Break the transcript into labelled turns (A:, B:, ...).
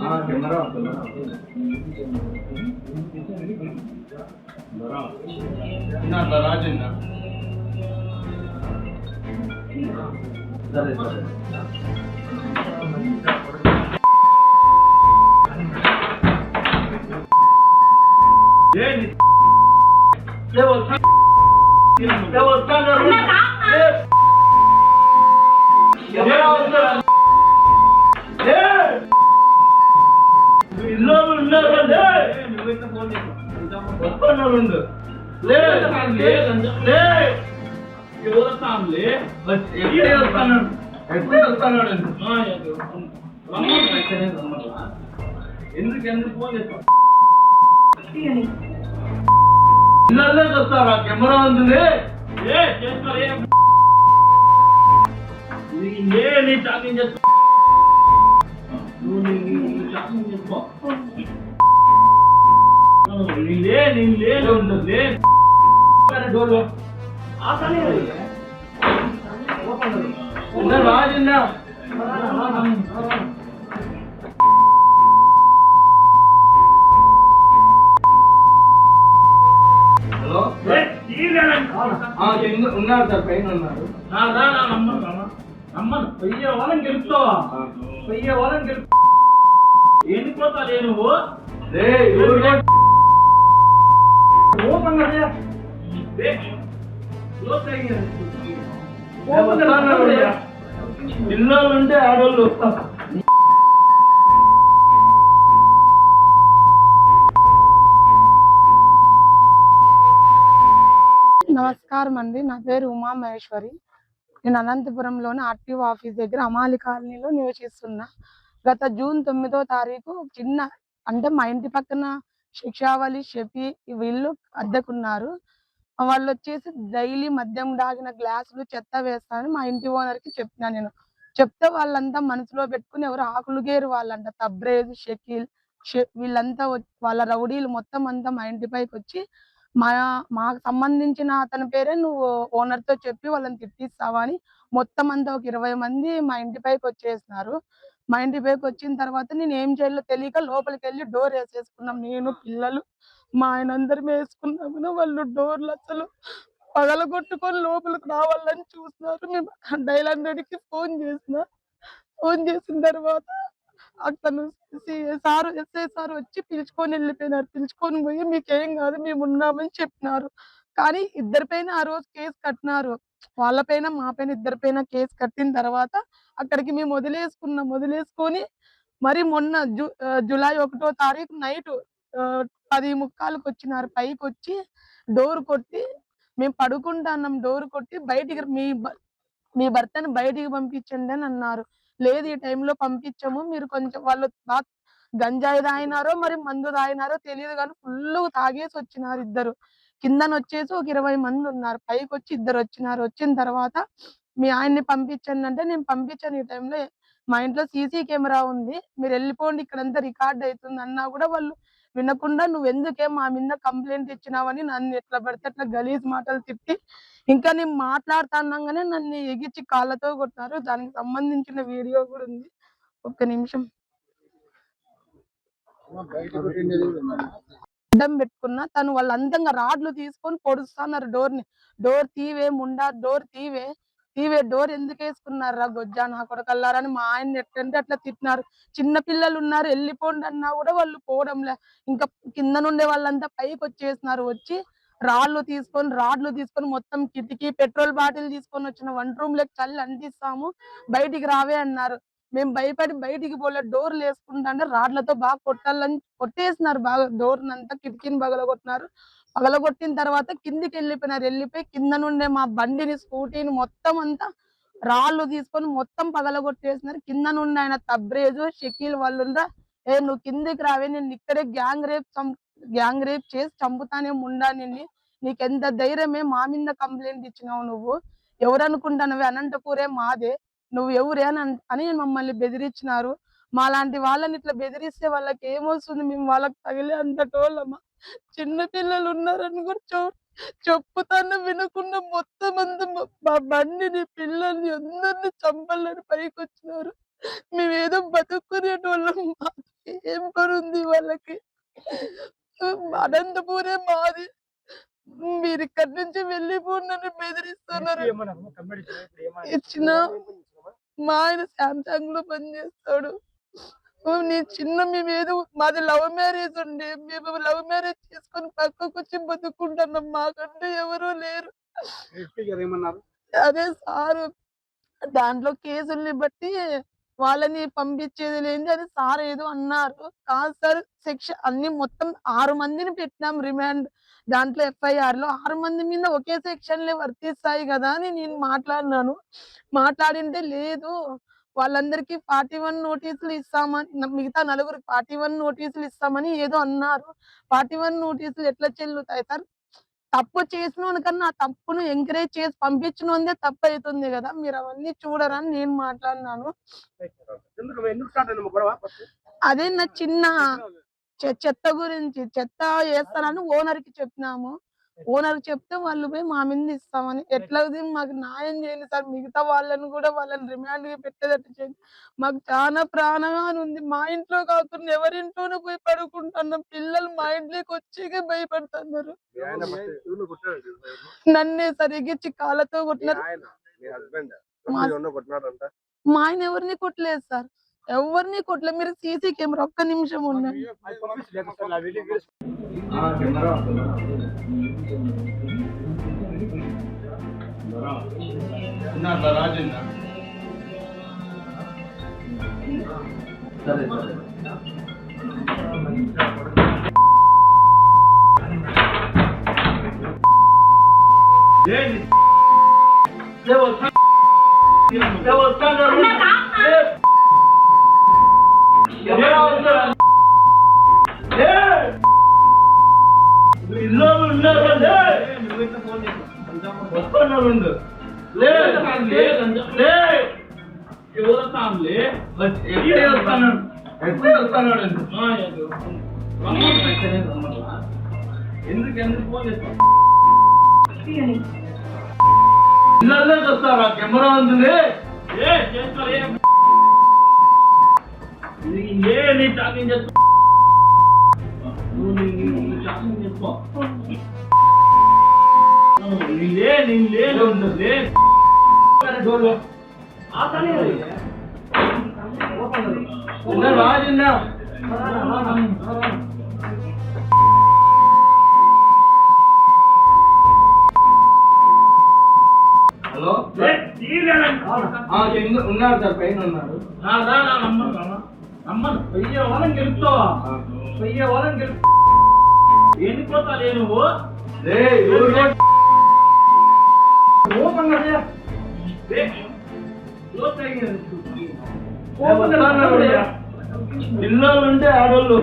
A: రాజన్న సరే సరే ఎందుకు ఫోన్ చేస్తావు ఇళ్ళల్లో చూస్తారా కెమెరా ఉంది నీ షాపింగ్ చేసుకో షాపింగ్ చేసుకో రాజన్నా ఉన్నారు సార్ పైన ఉన్నారు నమ్మను వెయ్యే వాళ్ళని గెలుపుతావా వెయ్యే వాళ్ళని గెలుపు ఎన్నిపోతా లే నువ్వు పిల్లలుంటే ఆడవాళ్ళు వస్తారు.
B: నమస్కారం అండి, నా పేరు ఉమా మహేశ్వరి. నేను అనంతపురంలోని ఆర్టీఓ ఆఫీస్ దగ్గర అమాలి కాలనీలో నివసిస్తున్నా. గత జూన్ 9వ తారీఖు చిన్న అంటే మా ఇంటి పక్కన శిక్షావళి షఫీ వీళ్ళు అద్దెకున్నారు. వాళ్ళు వచ్చేసి డైలీ మద్యం దాగిన గ్లాసులు చెత్త వేస్తానని మా ఇంటి ఓనర్కి చెప్పినా. నేను చెప్తే వాళ్ళంతా మనసులో పెట్టుకుని ఎవరు ఆకులుగేరు వాళ్ళంట తబ్రేజ్ షకీల్ వీళ్ళంతా వాళ్ళ రౌడీలు మొత్తం అంతా మా ఇంటిపైకి వచ్చి మాకు సంబంధించిన అతని పేరే నువ్వు ఓనర్ తో చెప్పి వాళ్ళని తిట్టిస్తావా అని మొత్తం అంతా ఒక 20 మంది మా ఇంటిపైకి వచ్చేసినారు. మా ఇంటిపైకి వచ్చిన తర్వాత నేను ఏం చేయాలో తెలియక లోపలికి వెళ్ళి డోర్ వేసేసుకున్నాం. నేను పిల్లలు మా ఆయన అందరం వేసుకున్నాము. వాళ్ళు డోర్లు అసలు పగలగొట్టుకొని లోపలికి రావాలని చూస్తున్నారు. మేము డైల్ 100కి ఫోన్ చేసిన తర్వాత అతను ఎస్ఐ సార్ వచ్చి పిలుచుకొని వెళ్ళిపోయినారు. పిలుచుకొని పోయి మీకేం కాదు మేము ఉన్నామని చెప్పినారు. కానీ ఇద్దరిపైన ఆ రోజు కేసు కట్టినారు. వాళ్ళపైన మా పైన ఇద్దరిపైన కేసు కట్టిన తర్వాత అక్కడికి మేము వదిలేసుకొని మరి మొన్న జూలై 1వ తారీఖు నైట్ 10:45కి వచ్చినారు. పైకి వచ్చి డోర్ కొట్టి మేము పడుకుంటున్నాం. డోర్ కొట్టి బయటికి మీ భర్తని బయటికి పంపించండి అని అన్నారు. లేదు ఈ టైంలో పంపించము, మీరు కొంచెం వాళ్ళు గంజాయి తాగినారో మరి మందు తాగినారో తెలియదు కానీ ఫుల్ తాగేసి వచ్చినారు ఇద్దరు. కిందన వచ్చేసి ఒక 20 మంది ఉన్నారు. పైకి వచ్చి ఇద్దరు వచ్చినారు. వచ్చిన తర్వాత మీ ఆయన్ని పంపించండి అంటే నేను పంపించాను. ఈ టైంలో మా ఇంట్లో సీసీ కెమెరా ఉంది, మీరు వెళ్ళిపోండి ఇక్కడంతా రికార్డ్ అవుతుంది అన్నా కూడా వాళ్ళు వినకుండా నువ్వు ఎందుకే మా మీద కంప్లైంట్ ఇచ్చినావని నన్ను ఎట్లా పడితే అట్లా గలీజ్ మాటలు తిట్టి ఇంకా నేను మాట్లాడుతున్నాగానే నన్ను ఎగిచ్చి కాళ్ళతో కొట్టారు. దానికి సంబంధించిన వీడియో కూడా ఉంది. ఒక్క నిమిషం. అడ్డం పెట్టుకున్నా తను వాళ్ళంతంగా రాడ్లు తీసుకొని పొడుస్తున్నారు డోర్ తీవే ముండా, డోర్ తీవే డోర్ ఎందుకు వేసుకున్నారా గొజ్జా నా కొడకల్లారని మా ఆయన ఎట్లంటే అట్లా తిట్టినారు. చిన్న పిల్లలు ఉన్నారు వెళ్ళిపోండి అన్నా కూడా వాళ్ళు పోవడంలే. ఇంకా కింద నుండే వాళ్ళంతా పైకి వచ్చేసినారు. వచ్చి రాడ్లు తీసుకొని మొత్తం కిటికీ పెట్రోల్ బాటిల్ తీసుకొని వచ్చిన 1 రూమ్ లోకి చల్లి అంటిస్తాము, బయటికి రావే అన్నారు. మేము భయపడి బయటికి పోలే. డోర్లు వేసుకుంటా రాడ్లతో బాగా కొట్టేసినారు. బాగా డోర్నంతా కిటికీని పగలగొట్టిన తర్వాత కిందికి వెళ్ళిపోయి కింద నుండే మా బండిని స్కూటీని మొత్తం అంతా రాళ్ళు తీసుకొని మొత్తం పగలగొట్టేసినారు. కింద నుండి ఆయన తబ్రేజు షకీల్ వాళ్ళు నువ్వు కిందికి రావే, నేను ఇక్కడే గ్యాంగ్ రేప్ చేసి చంపుతానే ముండా నిన్ను, నీకెంత ధైర్యమే మా మీద కంప్లైంట్ ఇచ్చినావు, నువ్వు ఎవరనుకుంటానవే, అనంతపూరే మాదే, నువ్వు ఎవరే అని మమ్మల్ని బెదిరించినారు. మాలాంటి వాళ్ళని ఇట్లా బెదిరిస్తే వాళ్ళకి ఏమొస్తుంది? మేము వాళ్ళకి తగిలే అంత టోళ్ళమా? చిన్న పిల్లలు ఉన్నారని కూడా చెప్పుతాను వినకుండా మొత్తం అంతా మా బండిని పిల్లల్ని అందరిని చంపాలని పైకి వచ్చినారు. మేమేదో బతుక్కునేటోళ్ళం, అనంతపూరే మాది, మీరు ఇక్కడి నుంచి వెళ్ళిపోండి బెదిరిస్తున్నారు. ఇచ్చిన మా ఆయన శాంసంగ్ లో పనిచేస్తాడు. మేము ఏదో మాది లవ్ మ్యారేజ్ అండి, మేము లవ్ మ్యారేజ్ చేసుకొని పక్కకు వచ్చి బతుకుంటున్నాం, మాకంటే ఎవరూ లేరు. అదే సార్ దాంట్లో కేసుల్ని బట్టి వాళ్ళని పంపించేది లేని అది సార్ ఏదో అన్నారు. కాదు సార్, సెక్షన్ అన్ని మొత్తం 6 మందిని పెట్టినాం రిమాండ్. దాంట్లో FIR లో 6 మంది మీద ఒకే సెక్షన్లే వర్తిస్తాయి కదా అని నేను మాట్లాడినాను. మాట్లాడింటే లేదు, వాళ్ళందరికీ 41 నోటీసులు ఇస్తామని, మిగతా నలుగురికి 41 నోటీసులు ఇస్తామని ఏదో అన్నారు. 41 నోటీసులు ఎట్లా చెల్లుతాయి సార్? తప్పు చేసిన కన్నా ఆ తప్పును ఎంకరేజ్ చేసి పంపించిన తప్పు అవుతుంది కదా, మీరు అవన్నీ చూడరని నేను మాట్లాడినాను. అదే నా చిన్న చెత్త గురించి, చెత్త వేస్తానని ఓనర్ కి చెప్పినాము. ఓనర్ చెప్తే వాళ్ళు పోయి మా మీద ఇస్తామని, ఎట్లా మాకు న్యాయం చేయండి సార్, మిగతా వాళ్ళని కూడా వాళ్ళని రిమాండ్ గా పెట్టేటట్టు చేయండి. మాకు చాలా ప్రాణంగా ఉంది, మా ఇంట్లో కాకుండా ఎవరింట్లోనే పోయి పడుకుంటున్నాం. పిల్లలు మా ఇంట్లోకి వచ్చి భయపడుతున్నారు. నన్నే సరిగిచ్చి కాళ్ళతో కొట్టినారు. మా ఆయన ఎవరిని కొట్టలేదు సార్, ఎవరిని కొట్టలేదు. మీరు సీసీ కెమెరా ఒక్క నిమిషం ఉండండి.
A: సరే ఎందుకు ఫోన్ చేస్తాం? ఇళ్ళల్లోకి వస్తారా? కెమెరా ఉంది, నీ టాకింగ్ చేసుకో, టాకింగ్ చేసుకో. రాజిందా హలో, ఉన్నారు సార్, పైన ఉన్నారు. నమ్మను, వెయ్యే వాళ్ళని గెలుపుతావా? వెయ్యే వాళ్ళని గెలుపు ఎన్నిపోతాలే నువ్వు. పిల్లలు ఉంటే ఆడవాళ్ళు